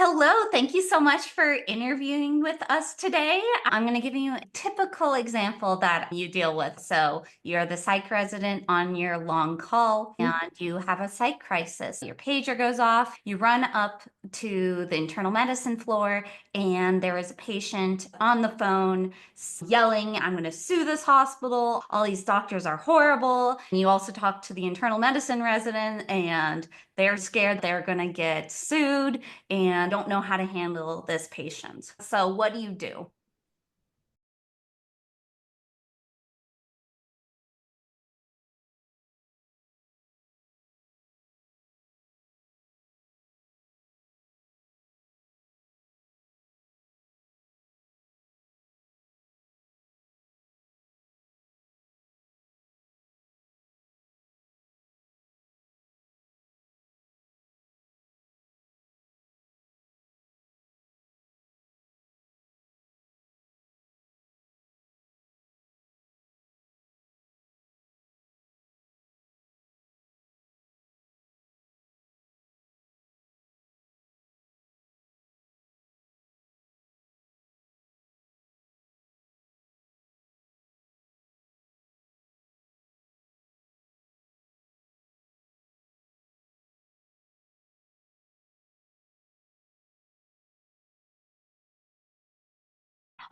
Hello, thank you so much for interviewing with us today. I'm going to give you a typical example that you deal with. So, you're the psych resident on your long call and you have a psych crisis. Your pager goes off, you run up to the internal medicine floor, and there is a patient on the phone yelling, I'm going to sue this hospital. All these doctors are horrible. And you also talk to the internal medicine resident, and they're scared they're going to get sued and don't know how to handle this patient. So, what do you do?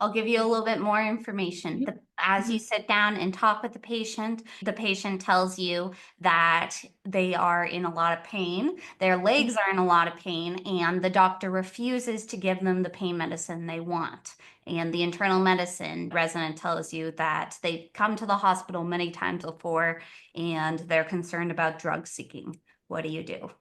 I'll give you a little bit more information. As you sit down and talk with the patient tells you that they are in a lot of pain, their legs are in a lot of pain, and the doctor refuses to give them the pain medicine they want. And the internal medicine resident tells you that they've come to the hospital many times before and they're concerned about drug seeking. What do you do?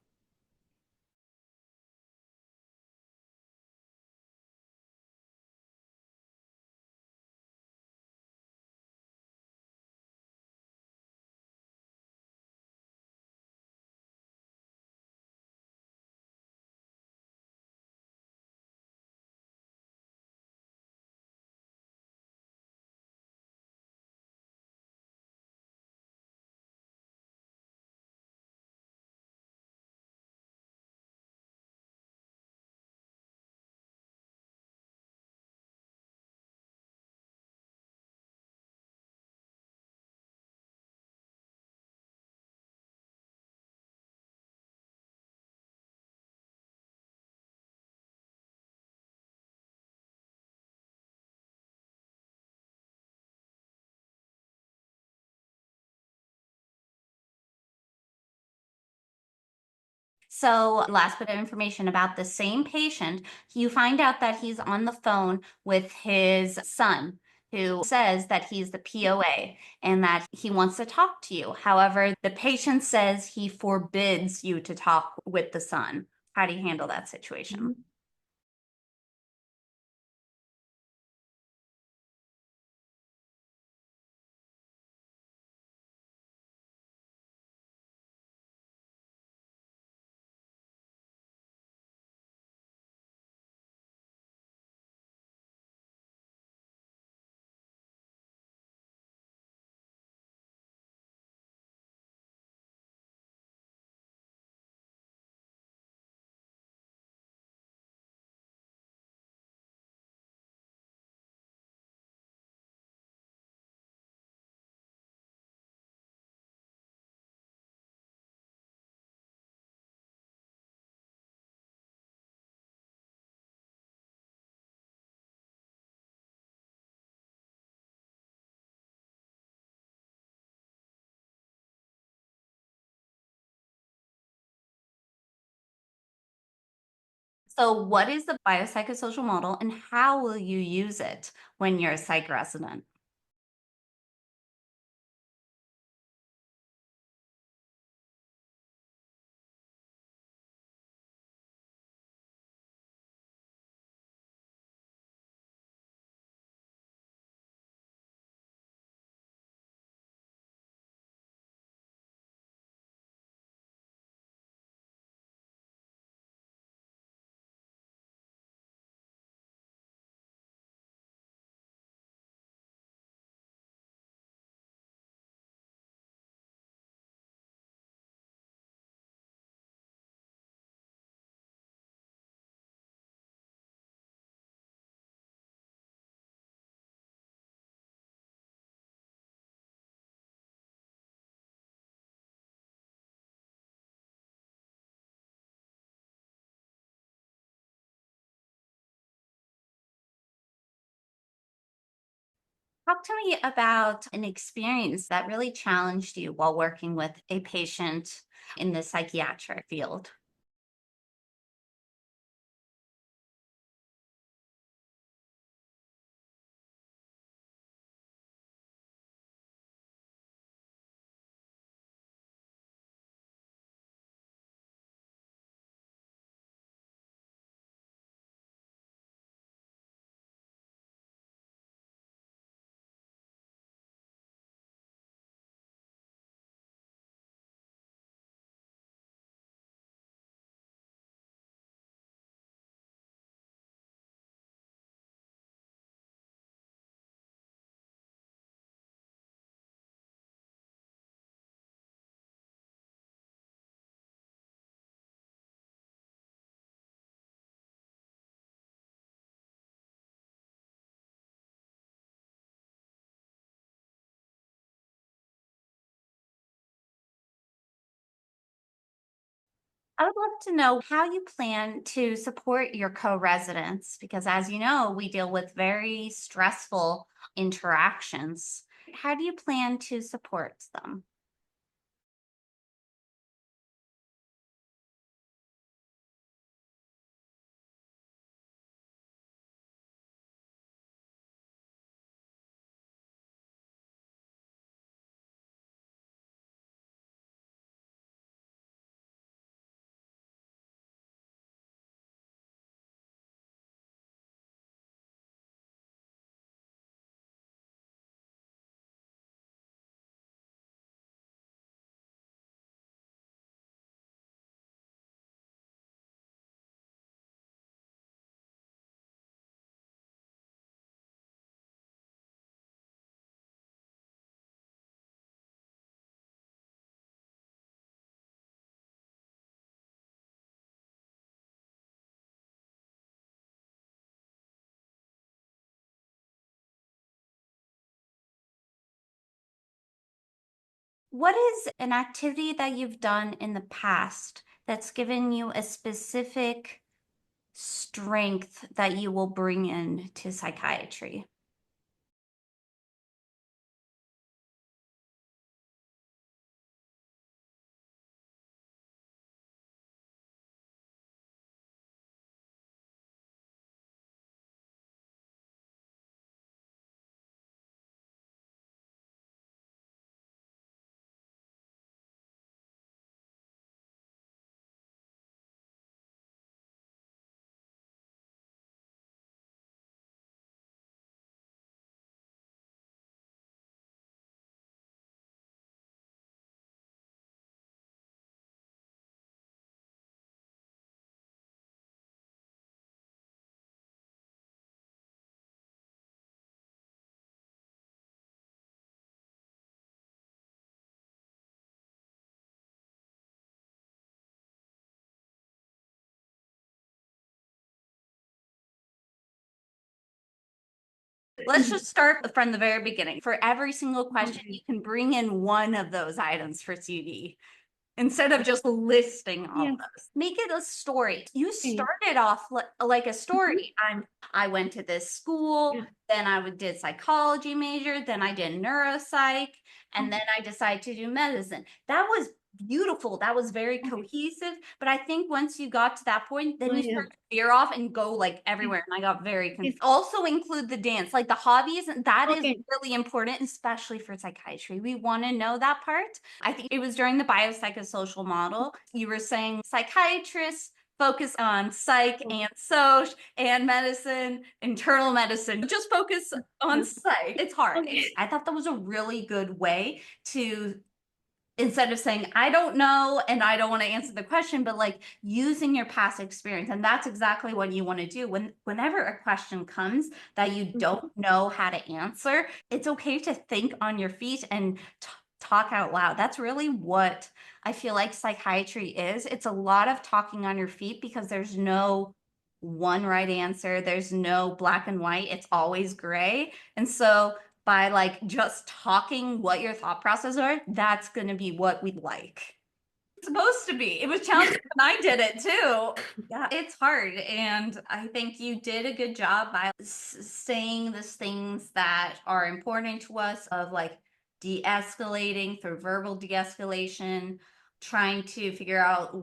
So, last bit of information about the same patient, you find out that he's on the phone with his son, who says that he's the POA and that he wants to talk to you. However, the patient says he forbids you to talk with the son. How do you handle that situation? So, what is the biopsychosocial model and how will you use it when you're a psych resident? Talk to me about an experience that really challenged you while working with a patient in the psychiatric field. I would love to know how you plan to support your co-residents because, as you know, we deal with very stressful interactions. How do you plan to support them? What is an activity that you've done in the past that's given you a specific strength that you will bring in to psychiatry? Let's just start from the very beginning. For every single question, Okay. you can bring in one of those items for CD instead of just listing all Yeah. of those. Make it a story. You Okay. started off like a Mhm. story. I went to this school, Yeah. then did psychology major, then I did neuropsych, and then Okay. I decided to do medicine. That was beautiful. That was very Okay. cohesive. But I think once you got to that point, then Oh, you yeah. start to veer off and go like Okay. everywhere. And I got very Yeah. confused. Also include the dance, like the hobbies. That is Okay. really important, especially for psychiatry. We want to know that part. I think it was during the biopsychosocial model. You were saying psychiatrists focus on psych Oh, and soc and medicine, internal medicine. Just focus on yeah. psych. It's hard. Okay. I thought that was a really good way to, instead of saying I don't know and I don't want to answer the question, but like using your past experience. And that's exactly what you want to do whenever a question comes that you Mhm. don't know how to answer. It's okay to think on your feet and talk out loud. That's really what I feel like psychiatry is. It's a lot of talking on your feet because there's no one right answer, there's no black and white, it's always gray. And so by like just talking what your thought process are, that's going to be what we like. Supposed to be. It was challenging when I did it too. Yeah, it's hard. And I think you did a good job by saying these things that are important to us of like de-escalating through verbal de-escalation, trying to figure out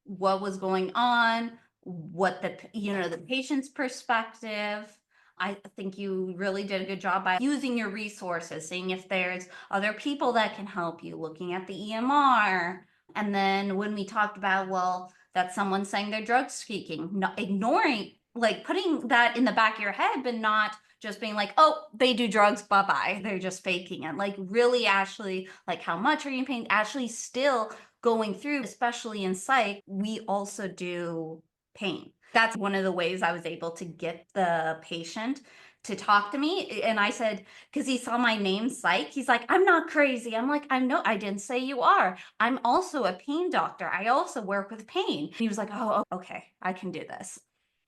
what was going on, what the patient's perspective. I think you really did a good job by using your resources, seeing if there's other people that can help you, looking at the EMR. And then when we talked about, well, that someone's saying they're drug seeking, not ignoring, like putting that in the back of your head, but not just being like, oh, they do drugs, bye-bye. They're just faking it. Like really actually, like how much are you paying? Actually still going through, especially in psych, we also do pain. That's one of the ways I was able to get the patient to talk to me. And I said, because he saw my name, Psych, he's like, I'm not crazy. I'm like, I didn't say you are. I'm also a pain doctor. I also work with pain. He was like, oh, okay, I can do this.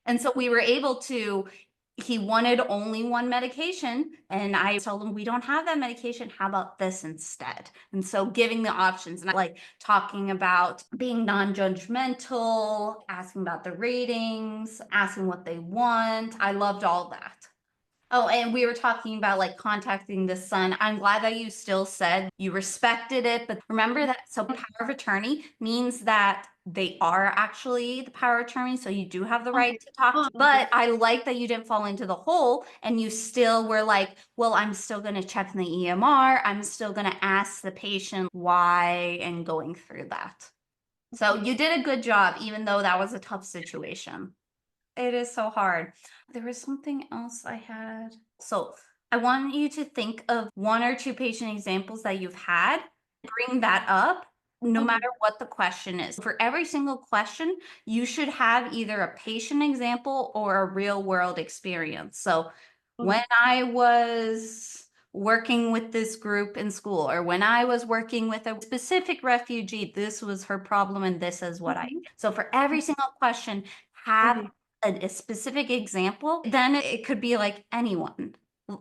And so we were able to, he wanted only one medication. And I told him, we don't have that medication. How about this instead? And so giving the options and like talking about being non-judgmental, asking about the ratings, asking what they want. I loved all that. Oh, and we were talking about like contacting the son. I'm glad that you still said you respected it, but remember that so power of attorney means that they are actually the power of attorney, so you do have the right to talk. But I like that you didn't fall into the hole and you still were like, well, I'm still going to check in the EMR. I'm still going to ask the patient why and going through that. So you did a good job, even though that was a tough situation. It is so hard. There was something else I had. So I want you to think of one or two patient examples that you've had. Bring that up no matter what the question is. For every single question, you should have either a patient example or a real world experience. So when I was working with this group in school, or when I was working with a specific refugee, this was her problem and this is what I. So for every single question, have a specific example, then it could be like anyone.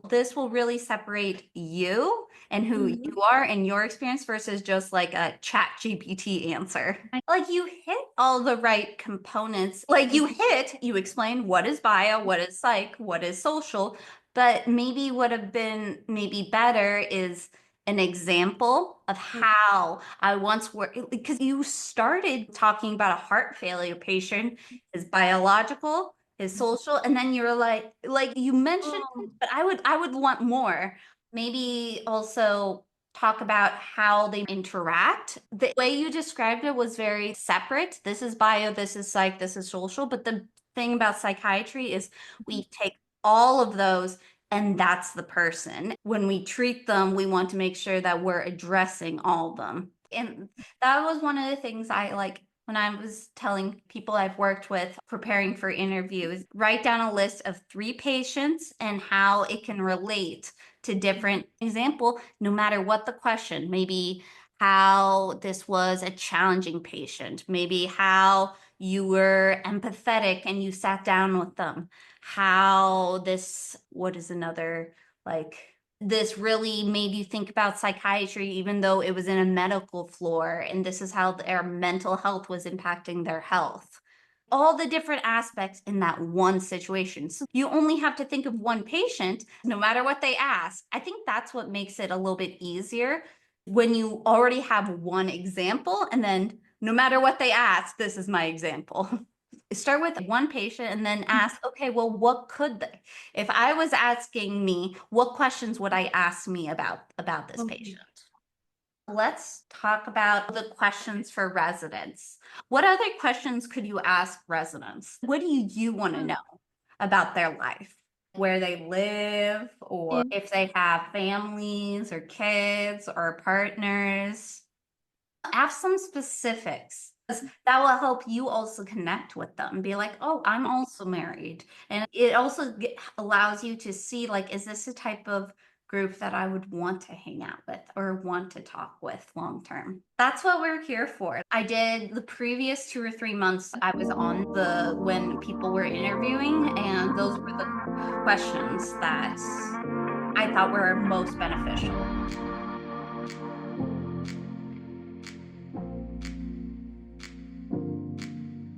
This will really separate you and who you are and your experience versus just like a chat GPT answer. Like you hit all the right components. Like you explain what is bio, what is psych, what is social, but maybe would have been maybe better is an example of how I once worked, because you started talking about a heart failure patient, his biological, his social, and then you're like you mentioned it, but I would want more. Maybe also talk about how they interact. The way you described it was very separate. This is bio, this is psych, this is social. But the thing about psychiatry is we take all of those and that's the person. When we treat them, we want to make sure that we're addressing all of them. And that was one of the things I like when I was telling people I've worked with preparing for interviews, write down a list of 3 patients and how it can relate to different example, no matter what the question. Maybe how this was a challenging patient, maybe how you were empathetic and you sat down with them, how this, what is another, like, this really made you think about psychiatry, even though it was in a medical floor, and this is how their mental health was impacting their health. All the different aspects in that one situation. So you only have to think of one patient, no matter what they ask. I think that's what makes it a little bit easier when you already have one example, and then no matter what they ask, this is my example. Start with one patient and then ask, okay, well, what could they, if I was asking me, what questions would I ask me about this patient? Let's talk about the questions for residents. What other questions could you ask residents? What do you want to know about their life? Where they live, or if they have families or kids or partners? Ask some specifics. That will help you also connect with them. Be like, oh, I'm also married. And it also allows you to see, like, is this a type of group that I would want to hang out with or want to talk with long term? That's what we're here for. I did the previous 2 or 3 months I was on when people were interviewing, and those were the questions that I thought were most beneficial.